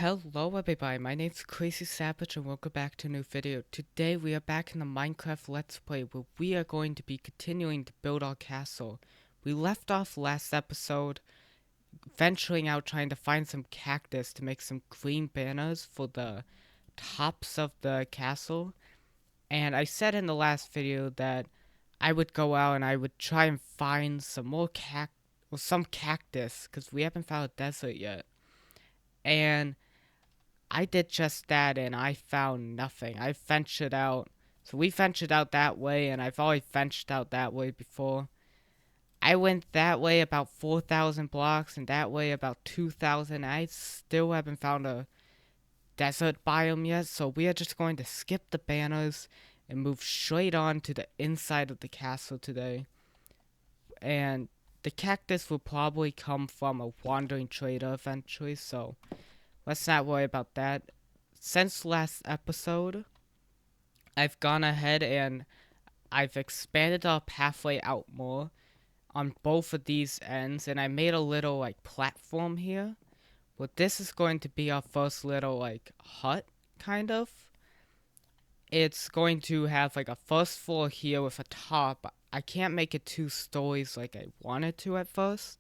Hello everybody, my name's Crazy Savage and welcome back to a new video. Today we are back in the Minecraft Let's Play where we are going to be continuing to build our castle. We left off last episode venturing out trying to find some cactus to make some green banners for the tops of the castle. And I said in the last video that I would go out and I would try and find some more some cactus because we haven't found a desert yet. And I did just that and I found nothing. I ventured out. So we ventured out that way and I've already ventured out that way before. I went that way about 4,000 blocks and that way about 2,000. I still haven't found a desert biome yet. So we are just going to skip the banners and move straight on to the inside of the castle today. And the cactus will probably come from a wandering trader eventually. So let's not worry about that. Since last episode, I've gone ahead and I've expanded our pathway out more on both of these ends, and I made a little like platform here. Well, this is going to be our first little like hut, kind of. It's going to have like a first floor here with a top. I can't make it 2 stories like I wanted to at first.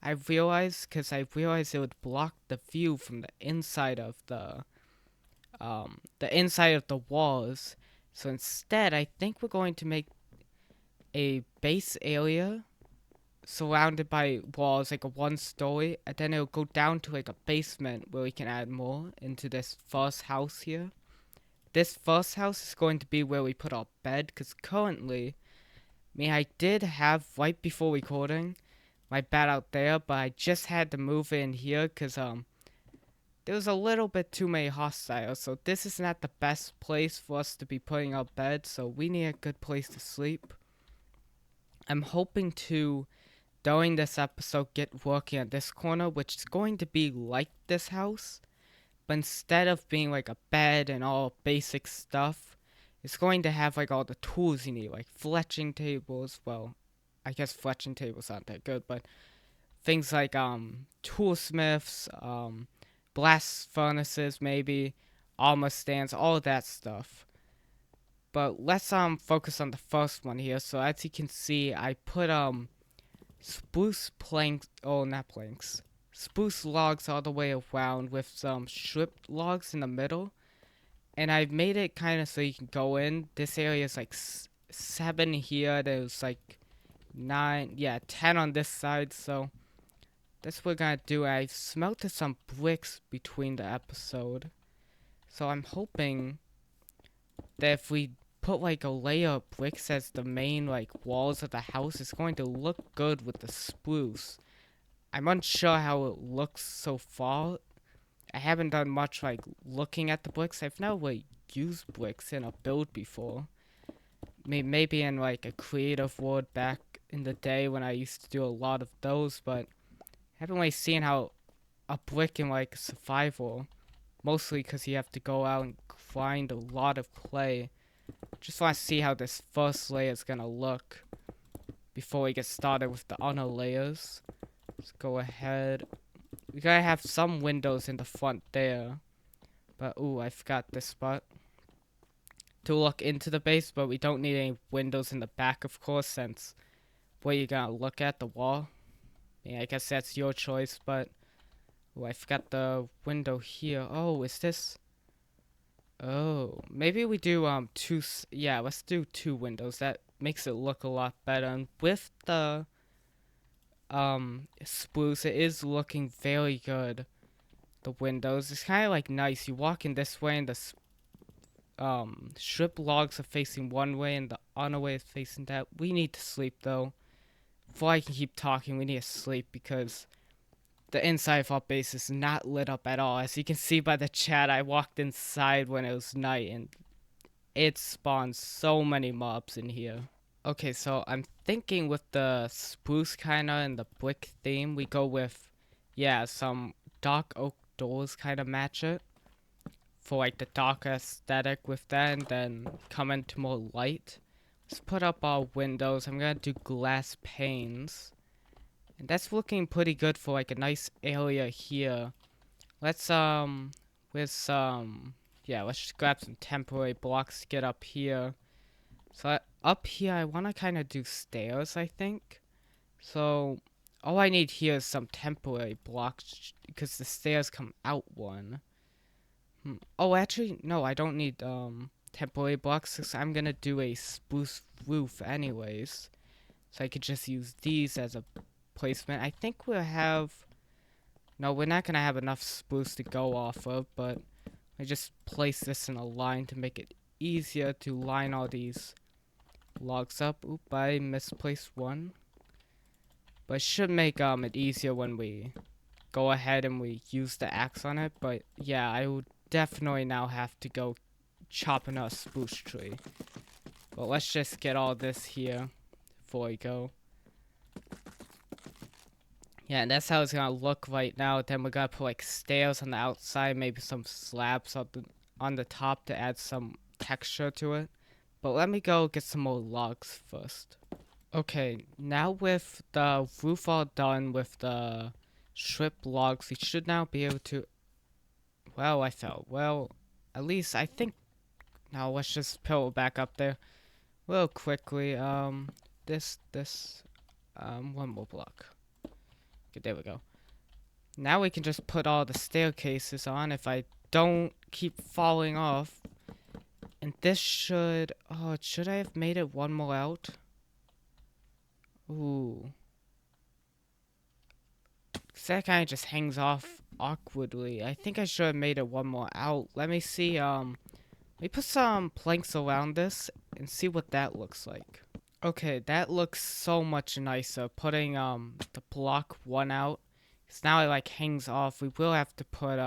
I realized it would block the view from the inside of the inside of the walls. So instead, I think we're going to make a base area surrounded by walls, like a 1 story, and then it'll go down to like a basement where we can add more into this first house here. This first house is going to be where we put our bed, because currently, I did have, right before recording, my bed out there, but I just had to move it in here, because, there was a little bit too many hostiles, so this is not the best place for us to be putting our bed, so we need a good place to sleep. I'm hoping to, during this episode, get working at this corner, which is going to be like this house, but instead of being like a bed and all basic stuff, it's going to have like all the tools you need, like fletching tables. Well, I guess fletching tables aren't that good, but things like toolsmiths, blast furnaces, maybe armor stands, all of that stuff. But let's focus on the first one here. So as you can see, I put spruce planks, oh not planks, spruce logs all the way around with some stripped logs in the middle. And I've made it kind of so you can go in. This area is like 7 here. There's like 9, yeah, 10 on this side. So that's what we're gonna do. I've smelted some bricks between the episode. So I'm hoping that if we put like a layer of bricks as the main like walls of the house, it's going to look good with the spruce. I'm unsure how it looks so far. I haven't done much like looking at the bricks. I've never really used bricks in a build before. Maybe in like a creative world back in the day when I used to do a lot of those, but I haven't really seen how a brick in like survival. Mostly because you have to go out and find a lot of clay. Just want to see how this first layer is gonna look before we get started with the other layers. Let's go ahead. We gotta have some windows in the front there. But ooh, I forgot this spot. To look into the base, but we don't need any windows in the back, of course, since where you gonna look at the wall. I guess that's your choice, but ooh, I forgot the window here. Oh, is this? Oh, maybe we do yeah, let's do 2 windows. That makes it look a lot better. And with the spruce, it is looking very good. The windows, it's kind of like nice. You walk in this way and the strip logs are facing one way and the other way is facing that. We need to sleep though. Before I can keep talking, we need to sleep because the inside of our base is not lit up at all. As you can see by the chat, I walked inside when it was night and it spawns so many mobs in here. Okay, so I'm thinking with the spruce kinda and the brick theme, we go with, yeah, some dark oak doors kinda match it. For like the dark aesthetic with that and then come into more light. Let's put up our windows. I'm gonna do glass panes. And that's looking pretty good for like a nice area here let's with some, yeah, let's just grab some temporary blocks to get up here. So up here, I want to kind of do stairs, I think. So all I need here is some temporary blocks because the stairs come out one. Oh, actually, no, I don't need temporary blocks because I'm gonna do a spruce roof anyways. So I could just use these as a placement. I think we'll have. No, we're not gonna have enough spruce to go off of, but I just place this in a line to make it easier to line all these logs up. Oop, I misplaced one. But it should make it easier when we go ahead and we use the axe on it. But yeah, I would definitely now have to go chopping a spruce tree. But let's just get all this here before we go. Yeah, and that's how it's gonna look right now. Then we're gonna put like stairs on the outside, maybe some slabs on the top to add some texture to it. But let me go get some more logs first. Okay, now with the roof all done with the strip logs, we should now be able to. Well, I fell. Well, at least I think. Now let's just put it back up there real quickly. One more block. Okay, there we go. Now we can just put all the staircases on if I don't keep falling off. And this should. Oh, should I have made it one more out? Ooh. That kind of just hangs off awkwardly. I think I should have made it one more out. Let me see. Let me put some planks around this and see what that looks like. Okay, that looks so much nicer. Putting the block one out. Cause now it like hangs off. We will have to put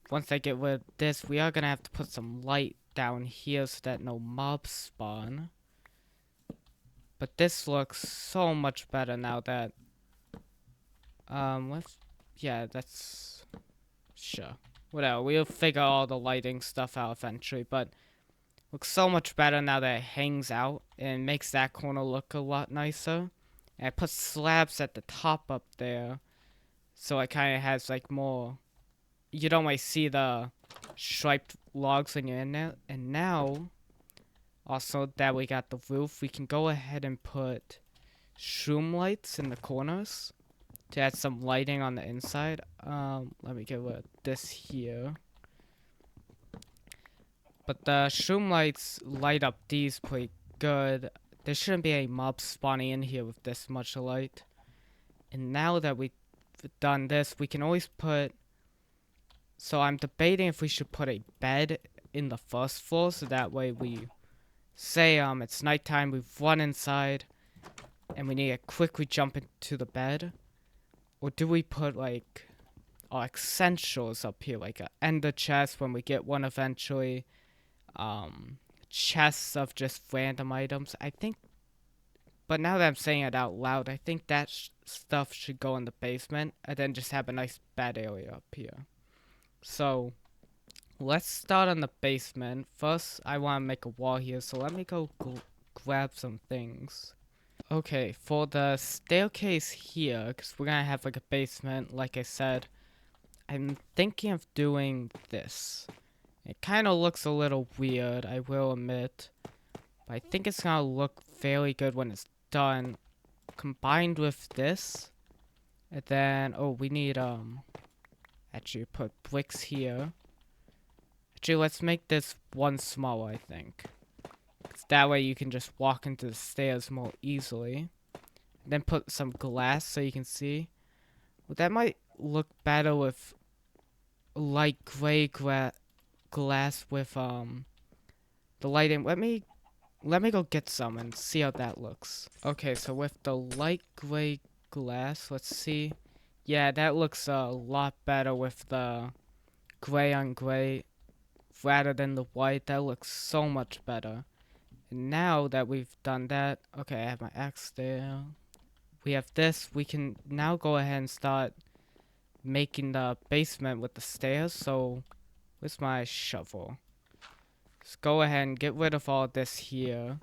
once I get rid of this, we are gonna have to put some light down here so that no mobs spawn. But this looks so much better now that yeah, that's sure. Whatever, we'll figure all the lighting stuff out eventually, but looks so much better now that it hangs out and makes that corner look a lot nicer. And I put slabs at the top up there, so it kind of has like more. You don't really see the striped logs when you're in there. And now, also that we got the roof, we can go ahead and put shroom lights in the corners to add some lighting on the inside. Let me get rid of this here. But the shroom lights light up these pretty good. There shouldn't be any mobs spawning in here with this much light. And now that we've done this, we can always put. So I'm debating if we should put a bed in the first floor, so that way we say it's nighttime, we run inside, and we need to quickly jump into the bed. Or do we put like our essentials up here, like an ender chest when we get one eventually, chests of just random items. I think, but now that I'm saying it out loud, I think that stuff should go in the basement and then just have a nice bed area up here. So let's start on the basement. First, I want to make a wall here, so let me go grab some things. Okay, for the staircase here, because we're going to have like a basement, like I said, I'm thinking of doing this. It kind of looks a little weird, I will admit, but I think it's going to look fairly good when it's done. Combined with this, and then, oh, we need, actually put bricks here. Actually, let's make this one smaller, I think. That way you can just walk into the stairs more easily. Then put some glass so you can see. Well, that might look better with light gray glass with the lighting. Let me go get some and see how that looks. Okay, so with the light gray glass, let's see. Yeah, that looks a lot better with the gray on gray rather than the white. That looks so much better. And now that we've done that, okay, I have my axe there. We have this. We can now go ahead and start making the basement with the stairs. So, where's my shovel? Let's go ahead and get rid of all this here.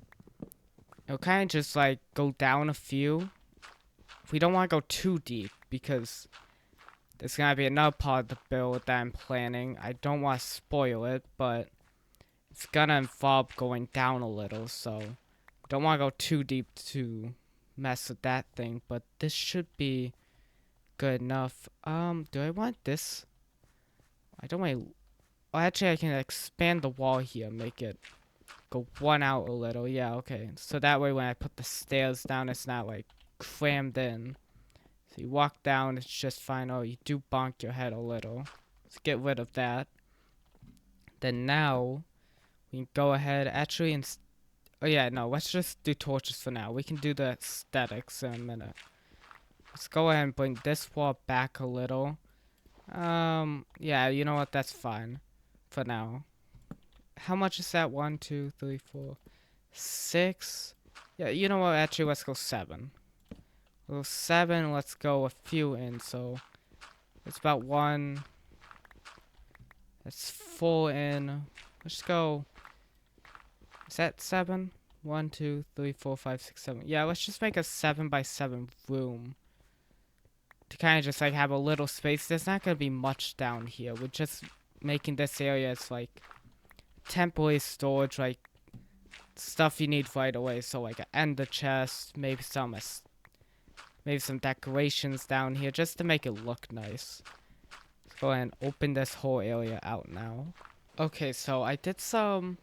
It'll kind of just like go down a few. We don't want to go too deep because there's gonna be another part of the build that I'm planning. I don't want to spoil it, but it's gonna involve going down a little, so don't want to go too deep to mess with that thing, but this should be good enough. Do I want this? I don't want to... Oh, actually, I can expand the wall here, make it go one out a little. Yeah, okay. So that way when I put the stairs down, it's not, like, crammed in. So you walk down, it's just fine. Oh, you do bonk your head a little. Let's get rid of that. Then now, we can go ahead, actually, and... Oh, yeah, no, let's just do torches for now. We can do the aesthetics in a minute. Let's go ahead and bring this wall back a little. Yeah, you know what? That's fine for now. How much is that? 1, 2, 3, 4, 6. Yeah, you know what? Actually, let's go 7. We'll go 7. Let's go a few in. So it's about 1. That's 4 in. Let's go. Is that 7? 1, 2, 3, 4, 5, 6, 7. Yeah, let's just make a 7 by 7 room. To kind of just like have a little space. There's not going to be much down here. We're just making this area as like temporary storage, like stuff you need right away. So like an ender chest, maybe some decorations down here just to make it look nice. Let's go ahead and open this whole area out now. Okay, so I did some...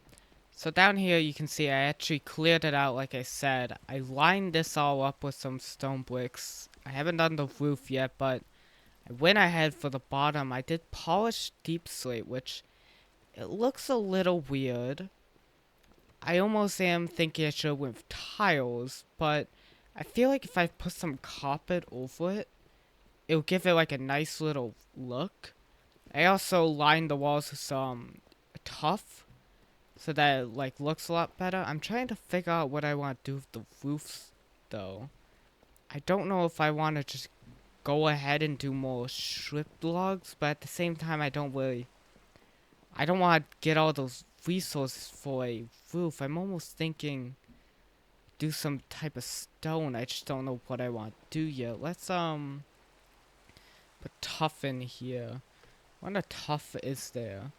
So down here you can see I actually cleared it out like I said. I lined this all up with some stone bricks. I haven't done the roof yet, but I went ahead for the bottom. I did polish deep slate, which it looks a little weird. I almost am thinking I should have went with tiles, but I feel like if I put some carpet over it, it'll give it like a nice little look. I also lined the walls with some tuff, so that it like looks a lot better. I'm trying to figure out what I want to do with the roofs, though. I don't know if I want to just go ahead and do more strip logs, but at the same time, I don't want to get all those resources for a roof. I'm almost thinking do some type of stone. I just don't know what I want to do yet. Let's put tuff in here. What kind of tuff is there?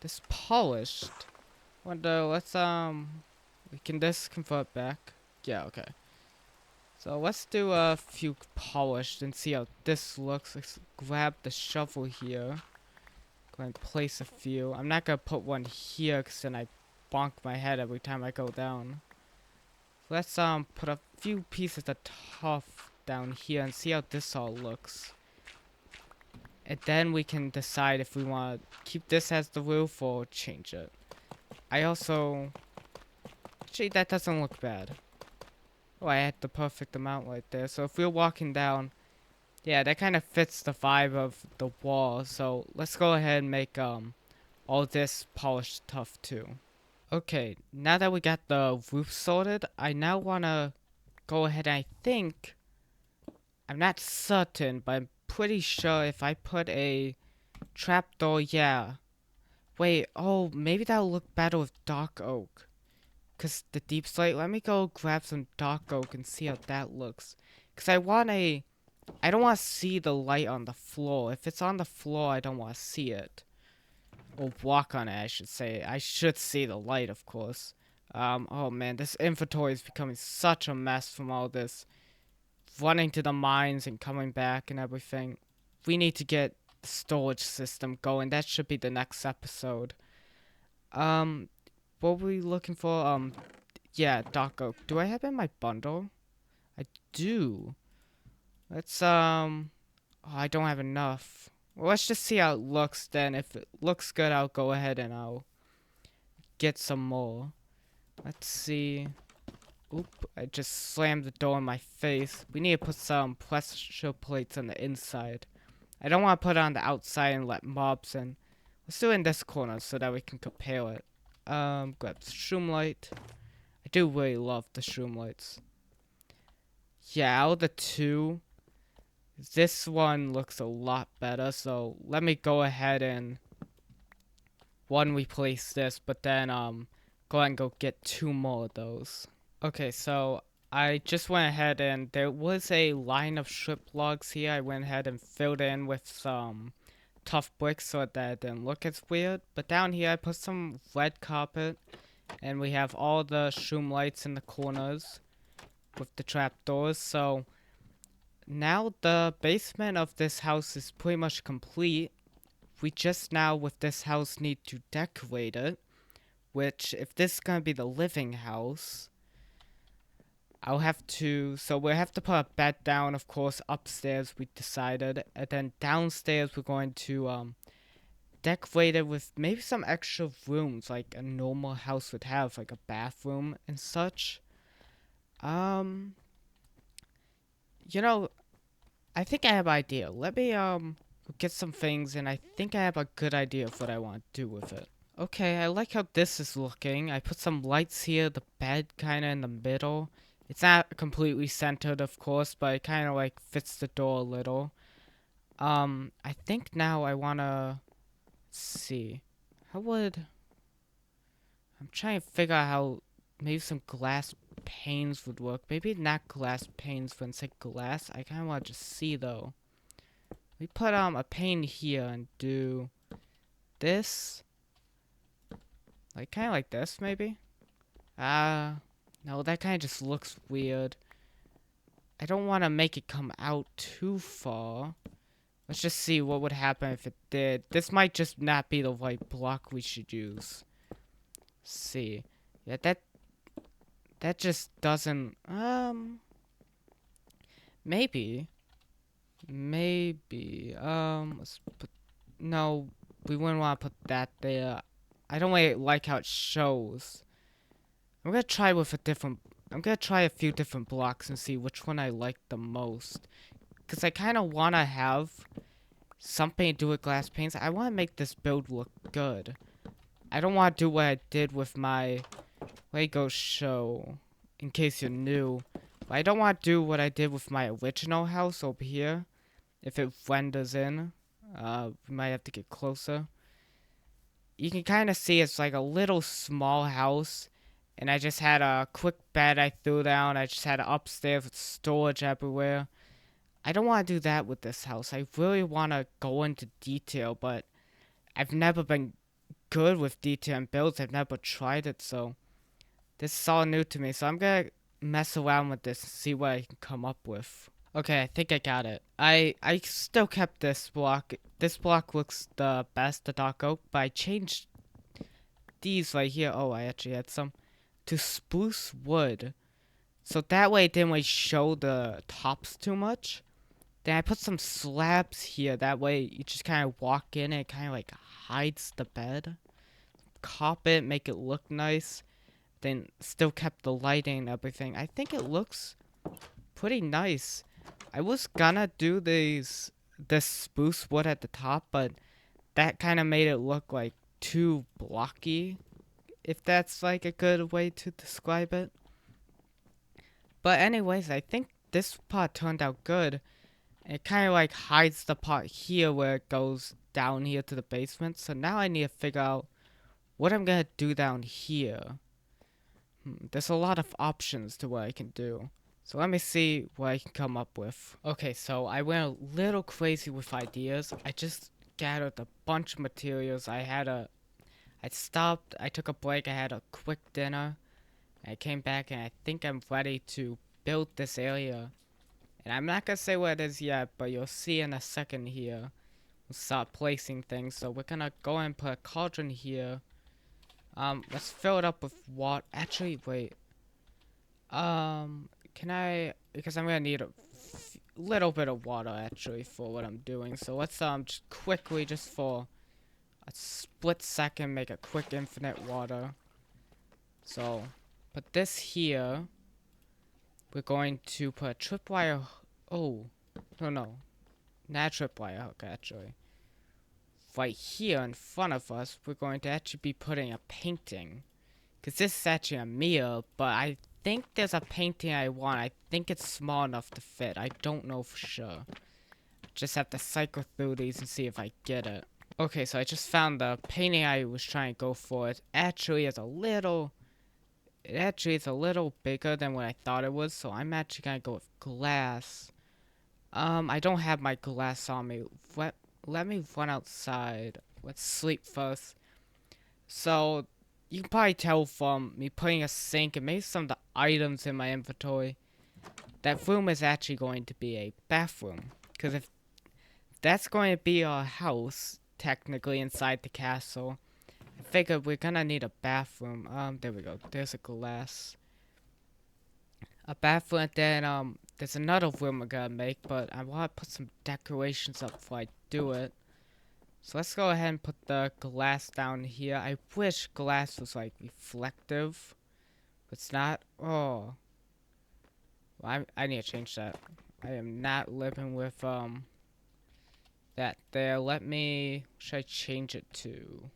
This polished. Wonder, let's we can this convert back? Yeah, okay. So let's do a few polished and see how this looks. Let's grab the shovel here. Go and place a few. I'm not gonna put one here because then I bonk my head every time I go down. Let's put a few pieces of tuff down here and see how this all looks. And then we can decide if we want to keep this as the roof or change it. I also... Actually, that doesn't look bad. Oh, I had the perfect amount right there. So if we're walking down... Yeah, that kind of fits the vibe of the wall. So let's go ahead and make all this polished tuff too. Okay, now that we got the roof sorted, I now want to go ahead and I think... I'm not certain, but I'm pretty sure if I put a trapdoor, yeah. Wait, oh, maybe that'll look better with dark oak. Because the deep slate, let me go grab some dark oak and see how that looks. Because I don't want to see the light on the floor. If it's on the floor, I don't want to see it. Or walk on it, I should say. I should see the light, of course. Oh man, this inventory is becoming such a mess from all this running to the mines and coming back and everything. We need to get the storage system going. That should be the next episode. What were we looking for? Yeah, dark oak. Do I have it in my bundle? I do. Let's, oh, I don't have enough. Well, let's just see how it looks then. If it looks good, I'll go ahead and I'll get some more. Let's see. Oop, I just slammed the door in my face. We need to put some pressure plates on the inside. I don't want to put it on the outside and let mobs in. Let's do it in this corner so that we can compare it. Grab the shroomlight. I do really love the shroomlights. Yeah, out of the two, this one looks a lot better. So let me go ahead and replace this, but then go ahead and go get 2 more of those. Okay, so I just went ahead and there was a line of strip logs here. I went ahead and filled in with some tough bricks so that it didn't look as weird. But down here I put some red carpet and we have all the shroom lights in the corners with the trapdoors. So now the basement of this house is pretty much complete. We just now with this house need to decorate it. Which if this is gonna be the living house, I'll have to, so we'll have to put a bed down, of course, upstairs we decided, and then downstairs we're going to decorate it with maybe some extra rooms like a normal house would have, like a bathroom and such. Um, you know, I think I have an idea. Let me get some things, and I think I have a good idea of what I want to do with it. Okay, I like how this is looking. I put some lights here, the bed kind of in the middle. It's not completely centered, of course, but it kind of like fits the door a little. I think now I wanna see. How would I'm trying to figure out how maybe some glass panes would work. Maybe not glass panes when it's like glass. I kind of want to just see though. We put a pane here and do this, like kind of like this maybe. No, that kind of just looks weird. I don't want to make it come out too far. Let's just see what would happen if it did. This might just not be the right block we should use. Let's see. Yeah, that just doesn't maybe. Let's put no, we wouldn't want to put that there. I don't really like how it shows. I'm gonna try with a different I'm gonna try a few different blocks and see which one I like the most. Cause I kinda wanna have something to do with glass panes. I wanna make this build look good. I don't wanna do what I did with my Lego show, in case you're new. But I don't wanna do what I did with my original house over here. If it renders in. We might have to get closer. You can kinda see it's like a little small house. And I just had a quick bed I threw down. I just had it upstairs with storage everywhere. I don't want to do that with this house. I really want to go into detail, but I've never been good with detail and builds. I've never tried it, so this is all new to me. So I'm going to mess around with this and see what I can come up with. Okay, I think I got it. I still kept this block. This block looks the best, the dark oak, but I changed these right here. Oh, I actually had some. To spruce wood. So that way it didn't really show the tops too much. Then I put some slabs here. That way you just kind of walk in and it kind of like hides the bed. Carpet, make it look nice. Then still kept the lighting and everything. I think it looks pretty nice. I was gonna do this spruce wood at the top, but that kind of made it look like too blocky, if that's like a good way to describe it. But anyways, I think this part turned out good. It kind of like hides the part here where it goes down here to the basement. So now I need to figure out what I'm gonna do down here. There's a lot of options to what I can do. So let me see what I can come up with. Okay, so I went a little crazy with ideas. I just gathered a bunch of materials. I stopped, I took a break, I had a quick dinner. I came back and I think I'm ready to build this area. And I'm not gonna say what it is yet, but you'll see in a second here. We'll start placing things. So we're gonna go and put a cauldron here. Let's fill it up with water. Actually, wait. Can I? Because I'm gonna need a little bit of water actually for what I'm doing. So let's just quickly, just for a split second, make a quick infinite water. So put this here. We're going to put a tripwire. Oh, no, not a tripwire hook actually. Right here in front of us, we're going to actually be putting a painting. Because this is actually a mirror, but I think there's a painting I want. I think it's small enough to fit. I don't know for sure. Just have to cycle through these and see if I get it. Okay, so I just found the painting I was trying to go for. It actually is a little it actually is a little bigger than what I thought it was, so I'm actually gonna go with glass. I don't have my glass on me. Let me run outside. Let's sleep first. So, you can probably tell from me putting a sink and maybe some of the items in my inventory, that room is actually going to be a bathroom. Because if that's going to be our house, technically, inside the castle, I figured we're gonna need a bathroom. There we go. There's a glass. A bathroom, and then, there's another room we're gonna make, but I want to put some decorations up before I do it. So let's go ahead and put the glass down here. I wish glass was, like, reflective. But it's not. Oh. Well, I need to change that. I am not living with, that there. Let me... What should I change it to?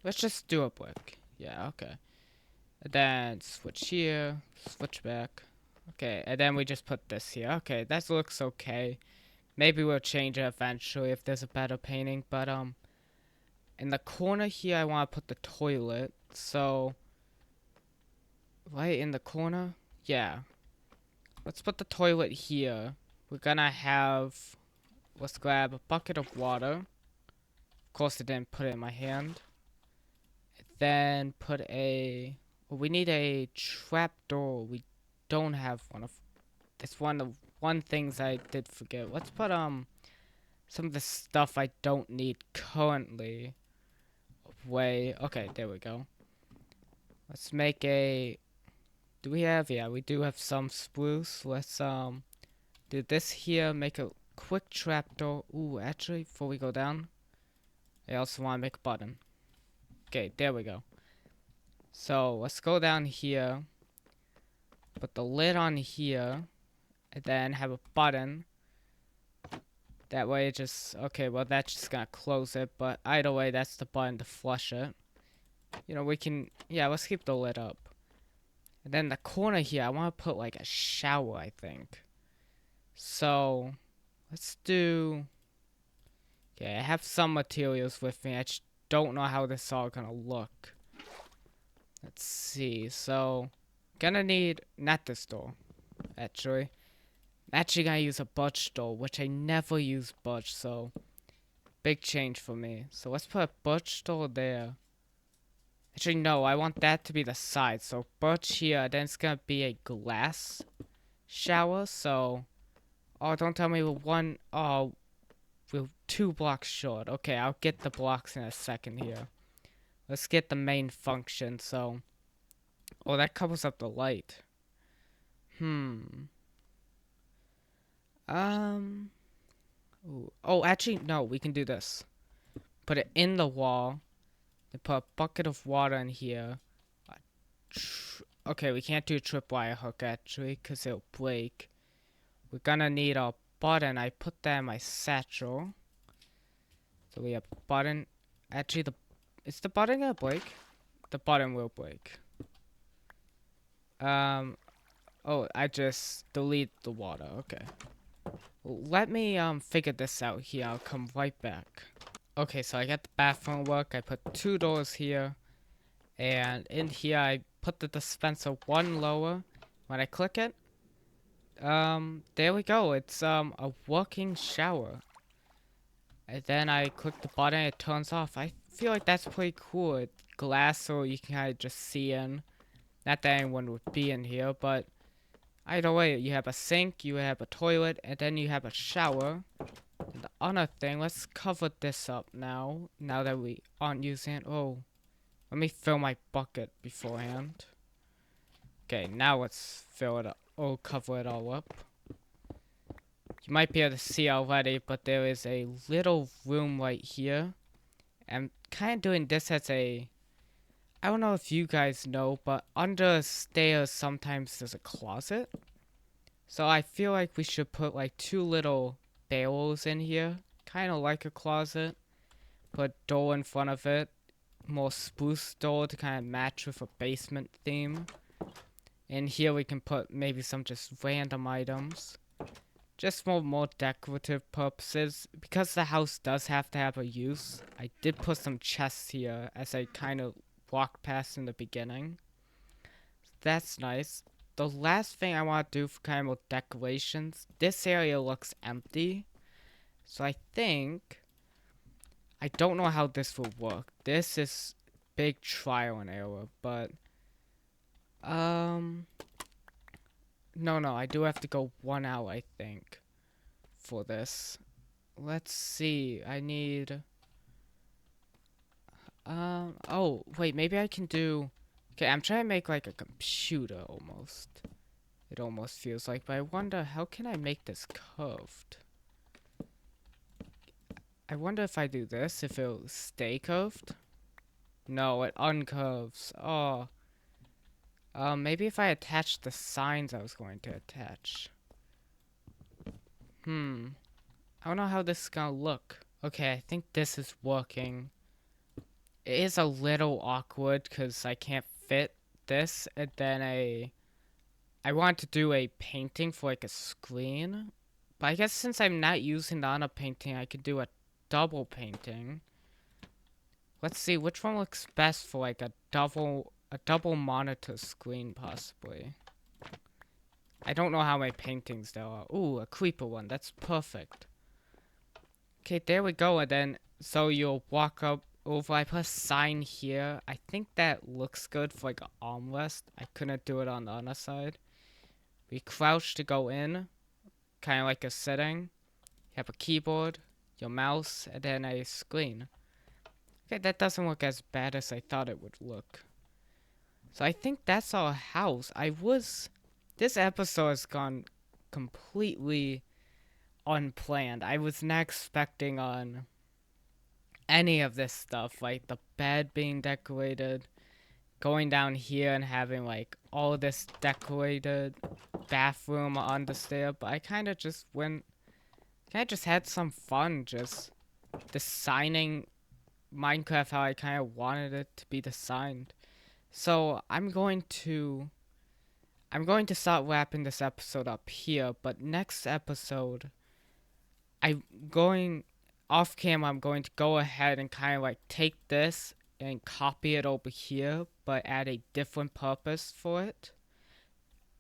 Let's just do a brick. Yeah, okay. And then switch here, switch back. Okay, and then we just put this here. Okay, that looks okay. Maybe we'll change it eventually if there's a better painting. But, in the corner here, I want to put the toilet. So, right in the corner? Yeah. Let's put the toilet here. We're gonna have... Let's grab a bucket of water. Of course, I didn't put it in my hand. Then put a... Well, we need a trapdoor. We don't have one of... It's one of things I did forget. Let's put, some of the stuff I don't need currently away. Okay, there we go. Let's make a... Do we have... Yeah, we do have some spruce. Let's, do this here. Make a quick trapdoor. Ooh, actually, before we go down, I also want to make a button. Okay, there we go. So, let's go down here. Put the lid on here. And then have a button. That way it just... Okay, well, that's just gonna close it. But either way, that's the button to flush it. You know, we can... Yeah, let's keep the lid up. And then the corner here, I want to put, like, a shower, I think. So, let's do... Okay, I have some materials with me. I just don't know how this is all gonna look. Let's see. So, gonna need... Not this door, actually. I'm actually gonna use a birch door, which I never use birch, so... Big change for me. So, let's put a birch door there. Actually, no, I want that to be the side. So, birch here, then it's gonna be a glass shower, so... Oh, don't tell me we're one... Oh, we're 2 blocks short. Okay, I'll get the blocks in a second here. Let's get the main function, so... Oh, that covers up the light. Ooh. Oh, actually, no, we can do this. Put it in the wall. Then put a bucket of water in here. Okay, we can't do a tripwire hook, actually, because it'll break. We're gonna need a button. I put that in my satchel. So we have a button. Actually, is the button gonna break? The button will break. Oh, I just delete the water. Okay. Let me, figure this out here. I'll come right back. Okay, so I got the bathroom work. I put 2 doors here. And in here, I put the dispenser 1 lower. When I click it, there we go. It's, a working shower. And then I click the button, it turns off. I feel like that's pretty cool. It's glass, so you can kind of just see in. Not that anyone would be in here, but either way, you have a sink, you have a toilet, and then you have a shower. And the other thing, let's cover this up now. Now that we aren't using it. Oh, let me fill my bucket beforehand. Okay, now let's fill it up. Oh, cover it all up. You might be able to see already, but there is a little room right here. I'm kind of doing this as a... I don't know if you guys know, but under stairs sometimes there's a closet. So I feel like we should put like 2 little barrels in here. Kind of like a closet. Put a door in front of it. More spruce door to kind of match with a basement theme. And here we can put maybe some just random items. Just for more decorative purposes. Because the house does have to have a use, I did put some chests here as I kind of walked past in the beginning. That's nice. The last thing I want to do for kind of decorations, this area looks empty. So I think, I don't know how this will work. This is big trial and error, but, no, I do have to go 1 hour, I think, for this. Let's see, I need, oh, wait, maybe I can do, okay, I'm trying to make like a computer almost. It almost feels like, but I wonder, how can I make this curved? I wonder if I do this, if it'll stay curved? No, it uncurves. Oh. Maybe if I attach the signs I was going to attach. I don't know how this is gonna look. Okay, I think this is working. It is a little awkward because I can't fit this, and then I want to do a painting for like a screen. But I guess since I'm not using the other painting, I could do a double painting. Let's see, which one looks best for like a double monitor screen possibly. I don't know how many paintings there are. Ooh, a creeper one. That's perfect. Okay, there we go. And then, so you'll walk up over. I put a sign here. I think that looks good for like an armrest. I couldn't do it on the other side. We crouch to go in. Kind of like a sitting. You have a keyboard, your mouse, and then a screen. Okay, that doesn't look as bad as I thought it would look. So I think that's our house. This episode has gone completely unplanned. I was not expecting on any of this stuff, like the bed being decorated, going down here and having like all this decorated bathroom on the stair, but I kind of just had some fun just designing Minecraft how I kind of wanted it to be designed. So I'm going to start wrapping this episode up here, but next episode, I'm going off camera. I'm going to go ahead and kind of like take this and copy it over here, but add a different purpose for it.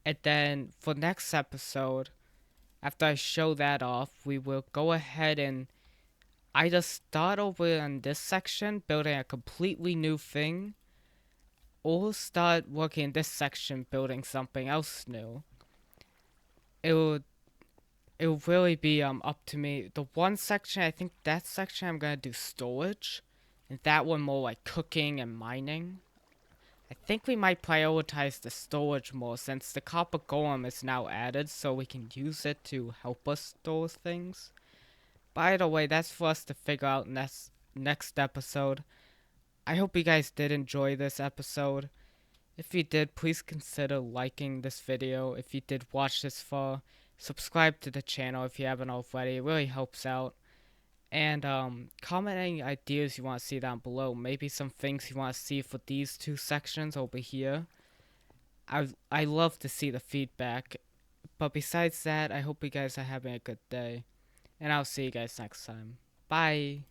And then for next episode, after I show that off, we will go ahead and either start over in this section, building a completely new thing, or start working in this section, building something else new. It'll really be up to me. The one section, I think that section I'm gonna do storage, and that one more like cooking and mining. I think we might prioritize the storage more since the copper golem is now added, so we can use it to help us store things. By the way, that's for us to figure out next episode. I hope you guys did enjoy this episode. If you did, please consider liking this video. If you did watch this far, subscribe to the channel if you haven't already. It really helps out. And comment any ideas you want to see down below. Maybe some things you want to see for these two sections over here. I love to see the feedback. But besides that, I hope you guys are having a good day. And I'll see you guys next time. Bye.